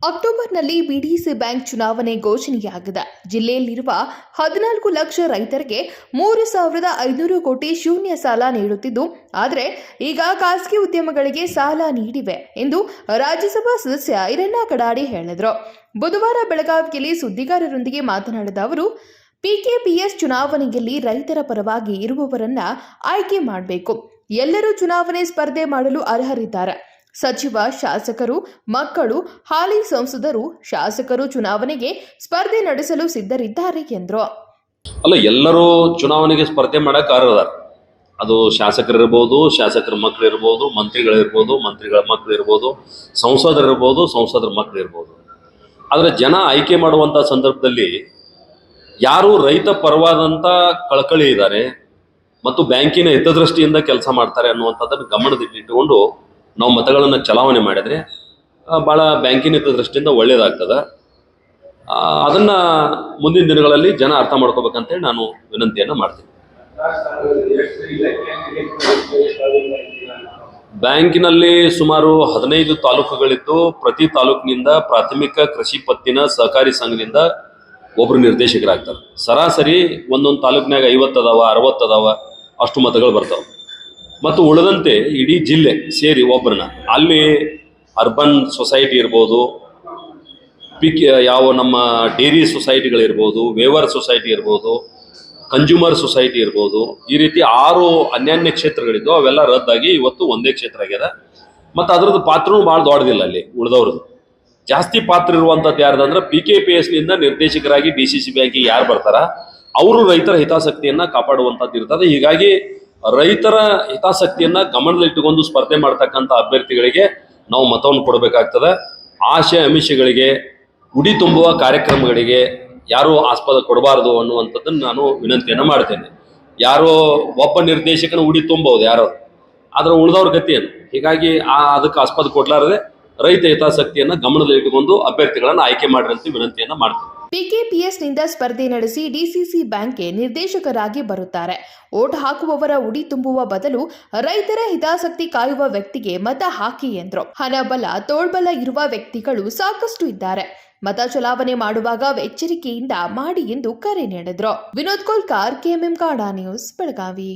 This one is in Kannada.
ಅಕ್ಟೋಬರ್ನಲ್ಲಿ ಬಿಡಿಸಿ ಬ್ಯಾಂಕ್ ಚುನಾವಣೆ ಘೋಷಣೆಯಾಗಿದೆ. ಜಿಲ್ಲೆಯಲ್ಲಿರುವ 14 ಲಕ್ಷ ರೈತರಿಗೆ 3,500 ಕೋಟಿ ಶೂನ್ಯ ಸಾಲ ನೀಡುತ್ತಿದ್ದು, ಆದರೆ ಈಗ ಖಾಸಗಿ ಉದ್ಯಮಗಳಿಗೆ ಸಾಲ ನೀಡಿವೆ ಎಂದು ರಾಜ್ಯಸಭಾ ಸದಸ್ಯ ಈರಣ್ಣ ಕಡಾಡಿ ಹೇಳಿದರು. ಬುಧವಾರ ಬೆಳಗಾವಿಯಲ್ಲಿ ಸುದ್ದಿಗಾರರೊಂದಿಗೆ ಮಾತನಾಡಿದ ಅವರು, ಪಿಕೆಪಿಎಸ್ ಚುನಾವಣೆಯಲ್ಲಿ ರೈತರ ಪರವಾಗಿ ಇರುವವರನ್ನ ಆಯ್ಕೆ ಮಾಡಬೇಕು. ಎಲ್ಲರೂ ಚುನಾವಣೆ ಸ್ಪರ್ಧೆ ಮಾಡಲು ಅರ್ಹರಿದ್ದಾರೆ. ಸಚಿವ, ಶಾಸಕರು, ಮಕ್ಕಳು, ಹಾಲಿ ಸಂಸದರು, ಶಾಸಕರು ಚುನಾವಣೆಗೆ ಸ್ಪರ್ಧೆ ನಡೆಸಲು ಸಿದ್ಧರಿದ್ದಾರೆ ಎಂದರು. ಎಲ್ಲರೂ ಚುನಾವಣೆಗೆ ಸ್ಪರ್ಧೆ ಮಾಡಕ್ಕೆ ಅರ್ಹರ. ಅದು ಶಾಸಕರಿರ್ಬೋದು, ಶಾಸಕರ ಮಕ್ಕಳಿರ್ಬೋದು, ಮಂತ್ರಿಗಳಿರ್ಬೋದು, ಮಂತ್ರಿಗಳ ಮಕ್ಕಳಿರ್ಬೋದು, ಸಂಸದರಿರ್ಬೋದು, ಸಂಸದರ ಮಕ್ಕಳಿರ್ಬೋದು. ಆದರೆ ಜನ ಆಯ್ಕೆ ಮಾಡುವಂಥ ಸಂದರ್ಭದಲ್ಲಿ ಯಾರು ರೈತ ಪರವಾದಂಥ ಕಳಕಳಿ ಇದ್ದಾರೆ ಮತ್ತು ಬ್ಯಾಂಕಿನ ಹಿತದೃಷ್ಟಿಯಿಂದ ಕೆಲಸ ಮಾಡ್ತಾರೆ ಅನ್ನುವಂಥದ್ದನ್ನು ಗಮನದಲ್ಲಿಟ್ಟುಕೊಂಡು ನಾವು ಮತಗಳನ್ನು ಚಲಾವಣೆ ಮಾಡಿದರೆ ಭಾಳ ಬ್ಯಾಂಕಿನ ಹಿತದೃಷ್ಟಿಯಿಂದ ಒಳ್ಳೆಯದಾಗ್ತದೆ. ಅದನ್ನು ಮುಂದಿನ ದಿನಗಳಲ್ಲಿ ಜನ ಅರ್ಥ ಮಾಡ್ಕೋಬೇಕಂತೇಳಿ ನಾನು ವಿನಂತಿಯನ್ನು ಮಾಡ್ತೀನಿ. ಬ್ಯಾಂಕಿನಲ್ಲಿ ಸುಮಾರು 15 ತಾಲೂಕುಗಳಿದ್ದು, ಪ್ರತಿ ತಾಲೂಕಿನಿಂದ ಪ್ರಾಥಮಿಕ ಕೃಷಿ ಪತ್ತಿನ ಸಹಕಾರಿ ಸಂಘದಿಂದ ಒಬ್ಬರು ನಿರ್ದೇಶಕರಾಗ್ತಾರೆ. ಸರಾಸರಿ ಒಂದೊಂದು ತಾಲೂಕಿನಾಗ 50 ಅದಾವ, 60 ಅದಾವ, ಅಷ್ಟು ಮತಗಳು ಬರ್ತಾವೆ. ಮತ್ತು ಉಳಿದಂತೆ ಇಡೀ ಜಿಲ್ಲೆ ಸೇರಿ ಒಬ್ಬರನ್ನ ಅಲ್ಲಿ ಅರ್ಬನ್ ಸೊಸೈಟಿ ಇರ್ಬೋದು, ಯಾವ ನಮ್ಮ ಡೇರಿ ಸೊಸೈಟಿಗಳಿರ್ಬೋದು, ವೇವರ್ ಸೊಸೈಟಿ ಇರ್ಬೋದು, ಕನ್ಸ್ಯೂಮರ್ ಸೊಸೈಟಿ ಇರ್ಬೋದು, ಈ ರೀತಿ 6 ಅನ್ಯಾನ್ಯ ಕ್ಷೇತ್ರಗಳಿದ್ದು ಅವೆಲ್ಲ ರದ್ದಾಗಿ ಇವತ್ತು ಒಂದೇ ಕ್ಷೇತ್ರ ಆಗ್ಯದ. ಮತ್ತು ಅದರದ್ದು ಪಾತ್ರನೂ ಭಾಳ ದೊಡ್ಡದಿಲ್ಲ. ಅಲ್ಲಿ ಉಳಿದವ್ರದ್ದು ಜಾಸ್ತಿ ಪಾತ್ರ ಇರುವಂಥದ್ದು ಯಾರ್ದಂದ್ರೆ PKPSನಿಂದ ನಿರ್ದೇಶಕರಾಗಿ DCC ಬ್ಯಾಂಕಿಗೆ ಯಾರು ಬರ್ತಾರ ಅವರು ರೈತರ ಹಿತಾಸಕ್ತಿಯನ್ನು ಕಾಪಾಡುವಂಥದ್ದು ಇರ್ತದೆ. ಹೀಗಾಗಿ ರೈತರ ಹಿತಾಸಕ್ತಿಯನ್ನು ಗಮನದಲ್ಲಿಟ್ಟುಕೊಂಡು ಸ್ಪರ್ಧೆ ಮಾಡ್ತಕ್ಕಂಥ ಅಭ್ಯರ್ಥಿಗಳಿಗೆ ನಾವು ಮತವನ್ನು ಕೊಡಬೇಕಾಗ್ತದೆ. ಆಶೆ ಅಮಿಷಗಳಿಗೆ, ಉಡಿ ತುಂಬುವ ಕಾರ್ಯಕ್ರಮಗಳಿಗೆ ಯಾರೂ ಆಸ್ಪದ ಕೊಡಬಾರ್ದು ಅನ್ನುವಂಥದ್ದನ್ನು ನಾನು ವಿನಂತಿಯನ್ನು ಮಾಡ್ತೇನೆ. ಯಾರೋ ಒಬ್ಬ ನಿರ್ದೇಶಕನ ಉಡಿ ತುಂಬಬಹುದು ಯಾರೋ, ಆದರೆ ಉಳಿದವ್ರ ಗತಿ ಏನು? ಹೀಗಾಗಿ ಅದಕ್ಕೆ ಆಸ್ಪದ ಕೊಡಲಾರದೆ ರೈತ ಹಿತಾಸಕ್ತಿಯನ್ನು ಗಮನದಲ್ಲಿಟ್ಟುಕೊಂಡು ಅಭ್ಯರ್ಥಿಗಳನ್ನು ಆಯ್ಕೆ ಮಾಡಿರಂತೆ ವಿನಂತಿಯನ್ನು ಮಾಡ್ತೇನೆ. ಪಿಕೆಪಿಎಸ್ನಿಂದ ಸ್ಪರ್ಧೆ ನಡೆಸಿ ಡಿಸಿಸಿ ಬ್ಯಾಂಕ್ಗೆ ನಿರ್ದೇಶಕರಾಗಿ ಬರುತ್ತಾರೆ. ಓಟ್ ಹಾಕುವವರ ಉಡಿ ತುಂಬುವ ಬದಲು ರೈತರ ಹಿತಾಸಕ್ತಿ ಕಾಯುವ ವ್ಯಕ್ತಿಗೆ ಮತ ಹಾಕಿ ಎಂದರು. ಹಣಬಲ, ತೋಳ್ಬಲ ಇರುವ ವ್ಯಕ್ತಿಗಳು ಸಾಕಷ್ಟು ಇದ್ದಾರೆ. ಮತ ಚಲಾವಣೆ ಮಾಡುವಾಗ ಎಚ್ಚರಿಕೆಯಿಂದ ಮಾಡಿ ಎಂದು ಕರೆ ನೀಡಿದರು. Vinod Kolkar, KMM Kannada news, Belagavi.